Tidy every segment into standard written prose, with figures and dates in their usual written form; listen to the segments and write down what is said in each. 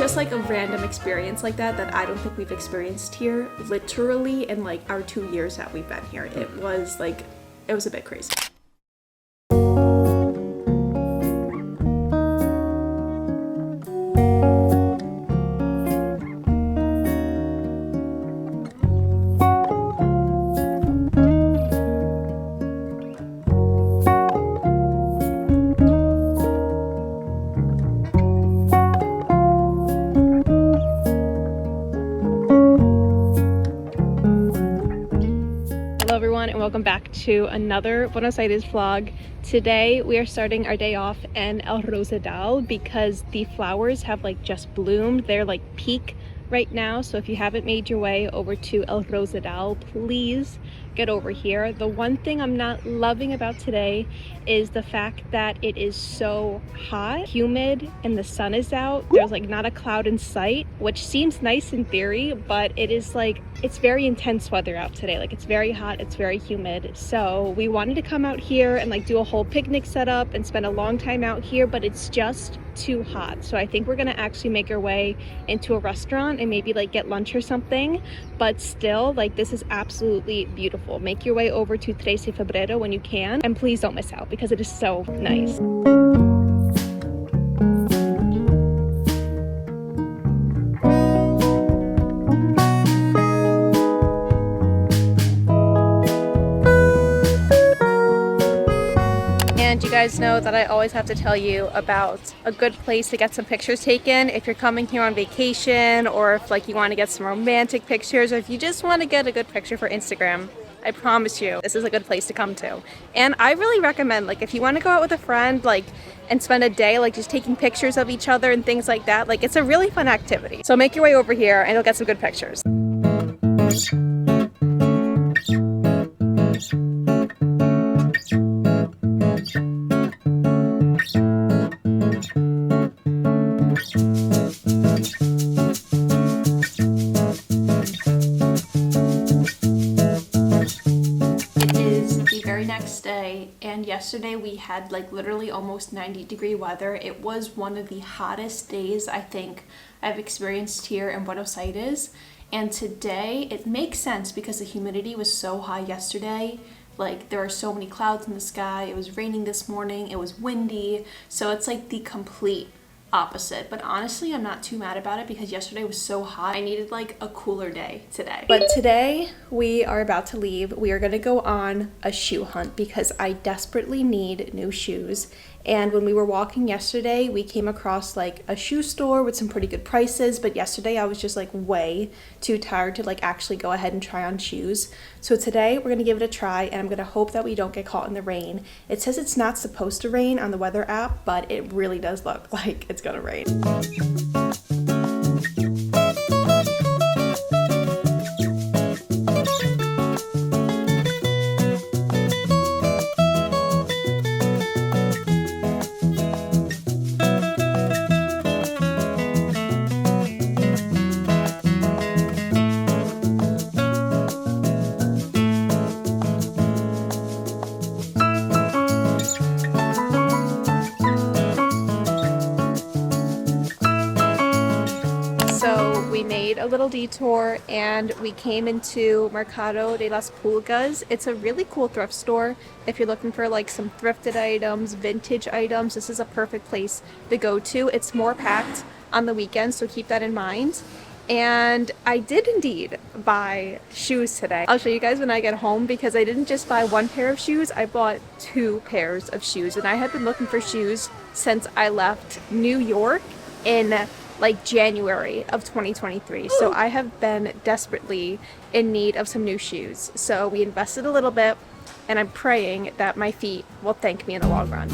just like a random experience like that I don't think we've experienced here literally in like our 2 years that we've been here. It was a bit crazy. And welcome back to another Buenos Aires vlog. Today we are starting our day off in El Rosedal because the flowers have like just bloomed. They're like peak right now, so if you haven't made your way over to El Rosedal, please get over here. The one thing I'm not loving about today is the fact that it is so hot, humid, and the sun is out. There's like not a cloud in sight, which seems nice in theory, but it is like, it's very intense weather out today. Like it's very hot, it's very humid. So we wanted to come out here and like do a whole picnic setup and spend a long time out here, but it's just too hot. So I think we're gonna actually make our way into a restaurant and maybe like get lunch or something. But still, like this is absolutely beautiful. Make your way over to 13 de Febrero when you can, and please don't miss out because it is so nice. And you guys know that I always have to tell you about a good place to get some pictures taken if you're coming here on vacation, or if like you want to get some romantic pictures, or if you just want to get a good picture for Instagram. I promise you this is a good place to come to. And I really recommend, like, if you want to go out with a friend like and spend a day like just taking pictures of each other and things like that, like it's a really fun activity. So make your way over here and you'll get some good pictures. And yesterday we had like literally almost 90-degree weather. It was one of the hottest days I think I've experienced here in Buenos Aires. And today it makes sense because the humidity was so high yesterday. Like there are so many clouds in the sky. It was raining this morning. It was windy. So it's like the complete opposite. But honestly, I'm not too mad about it because yesterday was so hot. I needed like a cooler day today. But today we are about to leave. We are gonna go on a shoe hunt because I desperately need new shoes. And when we were walking yesterday, we came across like a shoe store with some pretty good prices, but yesterday I was just like way too tired to like actually go ahead and try on shoes. So today we're gonna give it a try, and I'm gonna hope that we don't get caught in the rain. It says it's not supposed to rain on the weather app, but it really does look like it's gonna rain. A little detour and we came into Mercado de las Pulgas. It's a really cool thrift store. If you're looking for like some thrifted items, vintage items, this is a perfect place to go to. It's more packed on the weekends, so keep that in mind. And I did indeed buy shoes today. I'll show you guys when I get home because I didn't just buy one pair of shoes, I bought 2 pairs of shoes. And I have been looking for shoes since I left New York in like January of 2023. So I have been desperately in need of some new shoes. So we invested a little bit and I'm praying that my feet will thank me in the long run.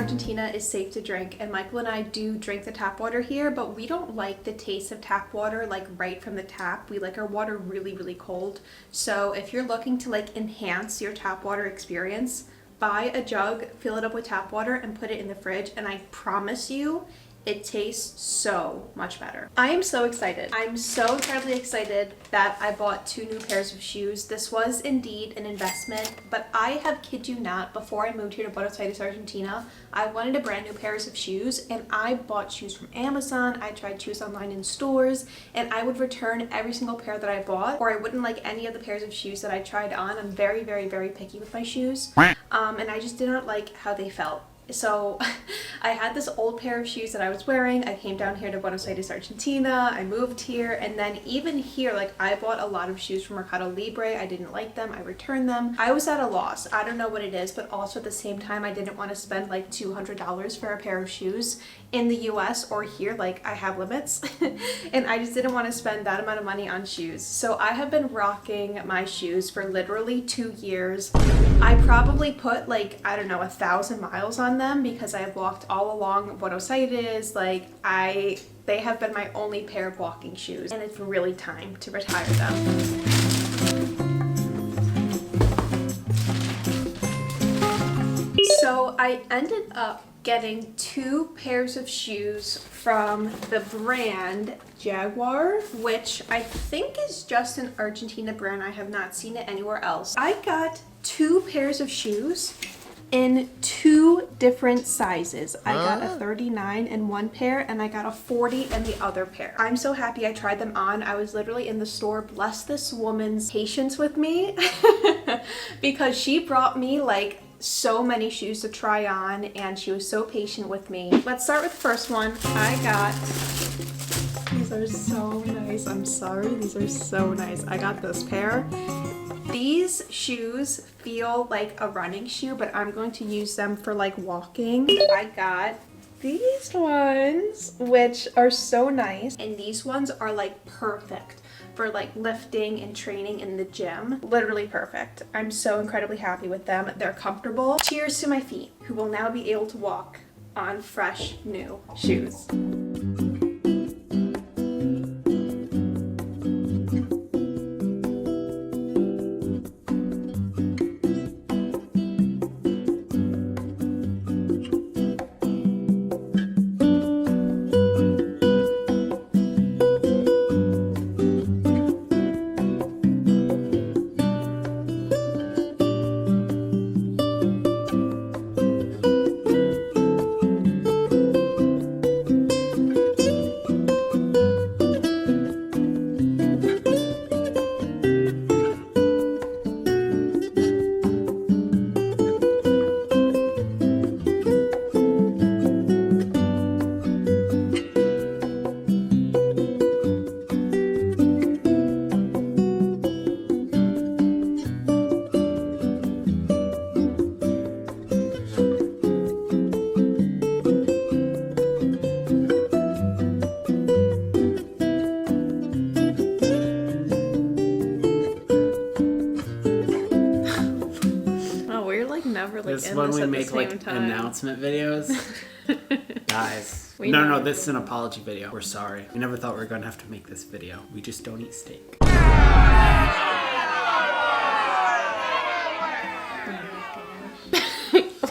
Argentina is safe to drink, and Michael and I do drink the tap water here, but we don't like the taste of tap water like right from the tap. We like our water really, really cold. So if you're looking to like enhance your tap water experience, buy a jug, fill it up with tap water, and put it in the fridge, and I promise you, it tastes so much better. I am so excited. I'm so incredibly excited that I bought 2 new pairs of shoes. This was indeed an investment, but I have, kid you not, before I moved here to Buenos Aires, Argentina, I wanted a brand new pairs of shoes, and I bought shoes from Amazon. I tried shoes online in stores, and I would return every single pair that I bought, or I wouldn't like any of the pairs of shoes that I tried on. I'm very, very, very picky with my shoes, and I just did not like how they felt. So I had this old pair of shoes that I was wearing. I came down here to Buenos Aires, Argentina. I moved here, and then even here, like, I bought a lot of shoes from Mercado Libre. I didn't like them. I returned them. I was at a loss. I don't know what it is, but also at the same time, I didn't want to spend like $200 for a pair of shoes. In the US or here, like, I have limits and I just didn't want to spend that amount of money on shoes. So I have been rocking my shoes for literally 2 years. I probably put like, I don't know, 1,000 miles on them because I've walked all along Buenos Aires. Like, they have been my only pair of walking shoes, and it's really time to retire them. So I ended up getting 2 pairs of shoes from the brand Jaguar, which I think is just an Argentina brand. I have not seen it anywhere else. I got 2 pairs of shoes in 2 different sizes. I got a 39 in one pair, and I got a 40 in the other pair. I'm so happy I tried them on. I was literally in the store. Bless this woman's patience with me because she brought me like so many shoes to try on, and she was so patient with me. Let's start with the first one. I got, these are so nice. I'm sorry, these are so nice. I got this pair. These shoes feel like a running shoe, but I'm going to use them for like walking. I got these ones, which are so nice, and these ones are like perfect for like lifting and training in the gym. Literally perfect. I'm so incredibly happy with them. They're comfortable. Cheers to my feet, who will now be able to walk on fresh new shoes. This is when we make like announcement videos. Guys. No, this is an apology video. We're sorry. We never thought we were going to have to make this video. We just don't eat steak.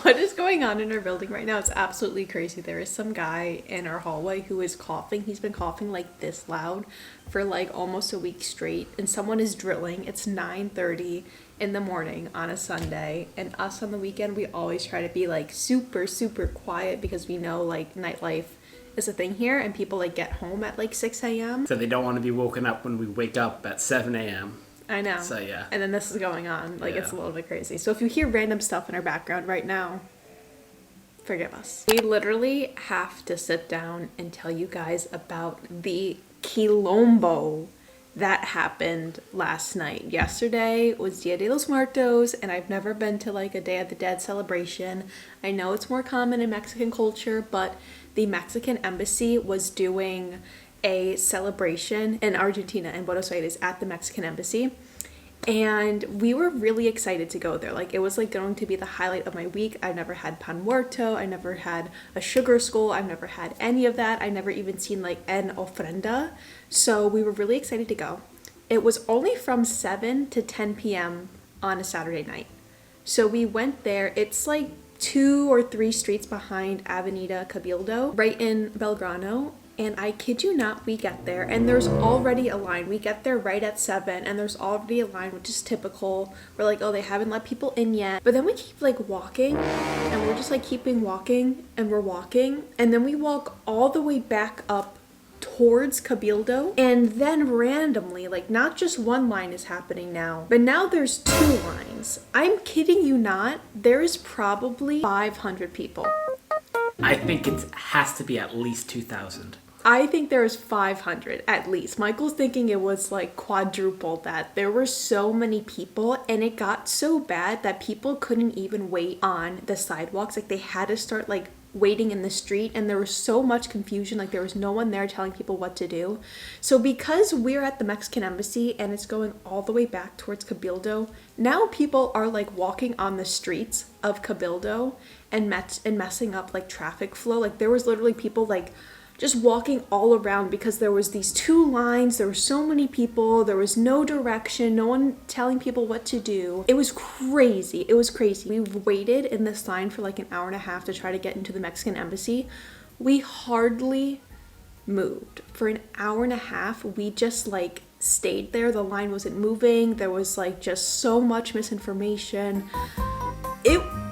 What is going on in our building right now? It's absolutely crazy. There is some guy in our hallway who is coughing. He's been coughing like this loud for like almost a week straight, and someone is drilling. It's 9:30 in the morning on a Sunday, and us on the weekend, we always try to be like super, super quiet because we know like nightlife is a thing here, and people like get home at like 6 a.m. So they don't want to be woken up when we wake up at 7 a.m. I know. So yeah. And then this is going on. Like, it's a little bit crazy. So if you hear random stuff in our background right now, forgive us. We literally have to sit down and tell you guys about the Quilombo that happened last night. Yesterday was Dia de los Muertos, and I've never been to like a Day of the Dead celebration. I know it's more common in Mexican culture, but the Mexican embassy was doing a celebration in Argentina, in Buenos Aires, at the Mexican embassy. And we were really excited to go there. Like, it was like going to be the highlight of my week. I've never had pan muerto. I never had a sugar skull. I've never had any of that. I never even seen like an ofrenda. So we were really excited to go. It was only from 7 to 10 p.m. on a Saturday night. So we went there. It's like 2 or 3 streets behind Avenida Cabildo, right in Belgrano. And I kid you not, we get there and there's already a line. We get there right at 7 and there's already a line, which is typical. We're like, oh, they haven't let people in yet. But then we keep like walking and we're just like keeping walking and we're walking. And then we walk all the way back up towards Cabildo, and then randomly, like, not just one line is happening now, but now there's 2 lines. I'm kidding you not, there is probably 500 people. I think it has to be at least 2,000. I think there's 500 at least. Michael's thinking it was like quadruple that. There were so many people and it got so bad that people couldn't even wait on the sidewalks. Like, they had to start like waiting in the street, and there was so much confusion. Like, there was no one there telling people what to do. So because we're at the Mexican embassy and it's going all the way back towards Cabildo, now people are like walking on the streets of Cabildo and messing up like traffic flow. Like, there was literally people like just walking all around because there was these 2 lines, there were so many people, there was no direction, no one telling people what to do. It was crazy. It was crazy. We waited in this line for like an hour and a half to try to get into the Mexican embassy. We hardly moved. For an hour and a half, we just like stayed there. The line wasn't moving. There was like just so much misinformation.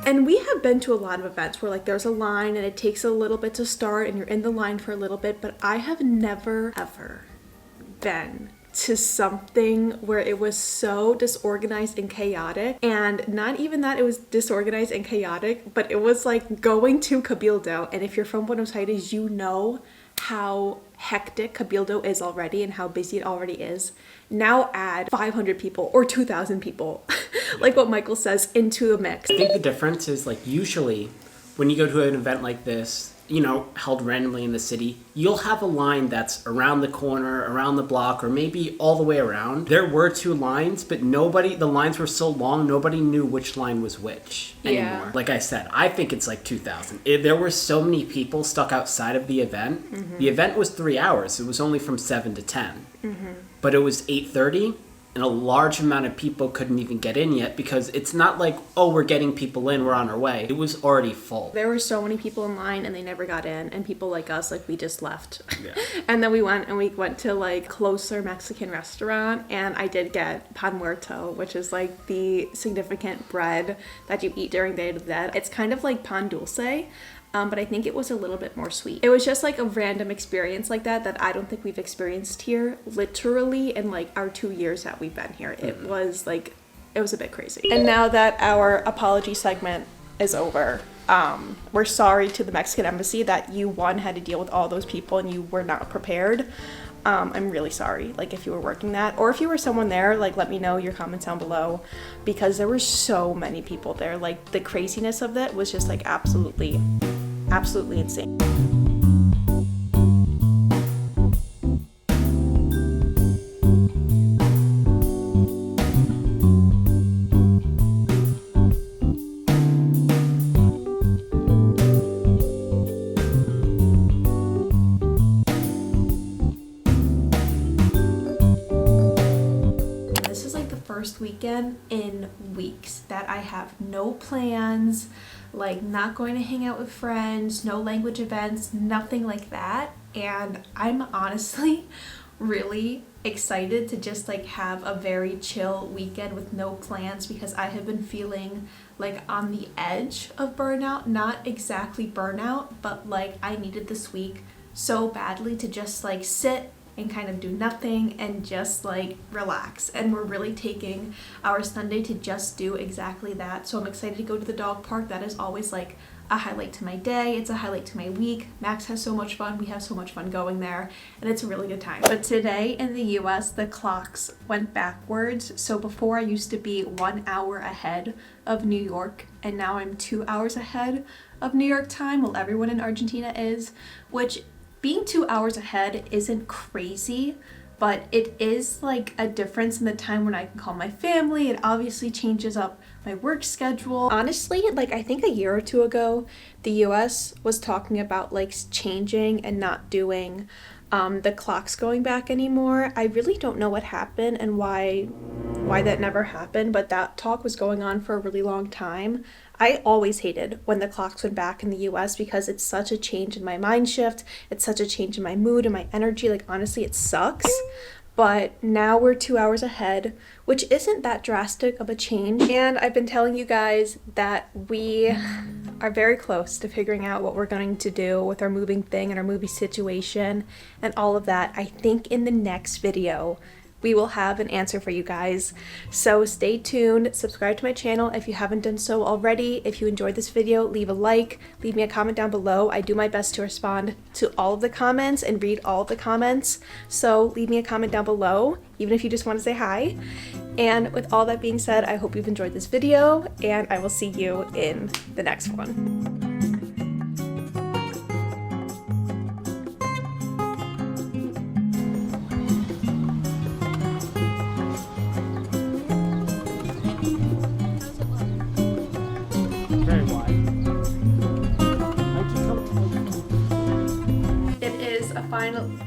And we have been to a lot of events where like there's a line and it takes a little bit to start and you're in the line for a little bit, but I have never ever been to something where it was so disorganized and chaotic. And not even that it was disorganized and chaotic, but it was like going to Cabildo. And if you're from Buenos Aires, you know how hectic Cabildo is already and how busy it already is. Now add 500 people or 2,000 people, like what Michael says, into a mix. I think the difference is like usually when you go to an event like this, you know, held randomly in the city, you'll have a line that's around the corner, around the block, or maybe all the way around. There were 2 lines, but the lines were so long, nobody knew which line was which anymore. Yeah. Like I said, I think it's like 2,000. There were so many people stuck outside of the event. Mm-hmm. The event was 3 hours. It was only from 7 to 10. Mm-hmm. But it was 8:30. And a large amount of people couldn't even get in yet because it's not like, oh, we're getting people in, we're on our way. It was already full. There were so many people in line and they never got in, and people like us, like, we just left. Yeah. And then we went to like closer Mexican restaurant, and I did get pan muerto, which is like the significant bread that you eat during Day of the Dead. It's kind of like pan dulce. But I think it was a little bit more sweet. It was just like a random experience like that I don't think we've experienced here literally in like our 2 years that we've been here. It was a bit crazy. And now that our apology segment is over, we're sorry to the Mexican embassy that you had to deal with all those people and you were not prepared. I'm really sorry, like, if you were working that, or if you were someone there, like, let me know your comments down below, because there were so many people there. Like, the craziness of that was just like absolutely insane. First weekend in weeks that I have no plans, like not going to hang out with friends, no language events, nothing like that. And I'm honestly really excited to just like have a very chill weekend with no plans, because I have been feeling like on the edge of burnout. Not exactly burnout, but like I needed this week so badly to just like sit and kind of do nothing and just like relax. And we're really taking our Sunday to just do exactly that. So I'm excited to go to the dog park. That is always like a highlight to my day. It's a highlight to my week. Max has so much fun. We have so much fun going there, and it's a really good time. But today in the US, the clocks went backwards. So before I used to be 1 hour ahead of New York, and now I'm 2 hours ahead of New York time, while everyone in Argentina is, which being 2 hours ahead isn't crazy, but it is like a difference in the time when I can call my family. It obviously changes up my work schedule. Honestly, like I think a year or two ago, the US was talking about like changing and not doing the clocks going back anymore. I really don't know what happened and why that never happened, but that talk was going on for a really long time. I always hated when the clocks went back in the US because it's such a change in my mind shift. It's such a change in my mood and my energy. Like, honestly, it sucks. But now we're 2 hours ahead, which isn't that drastic of a change. And I've been telling you guys that we are very close to figuring out what we're going to do with our moving thing and our movie situation and all of that. I think in the next video, we will have an answer for you guys. So stay tuned, subscribe to my channel if you haven't done so already. If you enjoyed this video, leave a like, leave me a comment down below. I do my best to respond to all of the comments and read all of the comments. So leave me a comment down below, even if you just want to say hi. And with all that being said, I hope you've enjoyed this video and I will see you in the next one. Very wide. It is a finally.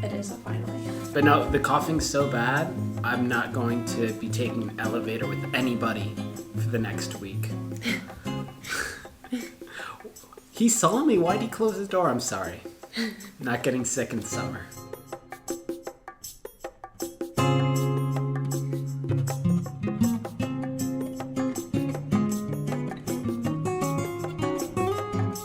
But no, the coughing's so bad, I'm not going to be taking an elevator with anybody for the next week. He saw me. Why'd he close the door? I'm sorry. Not getting sick in summer.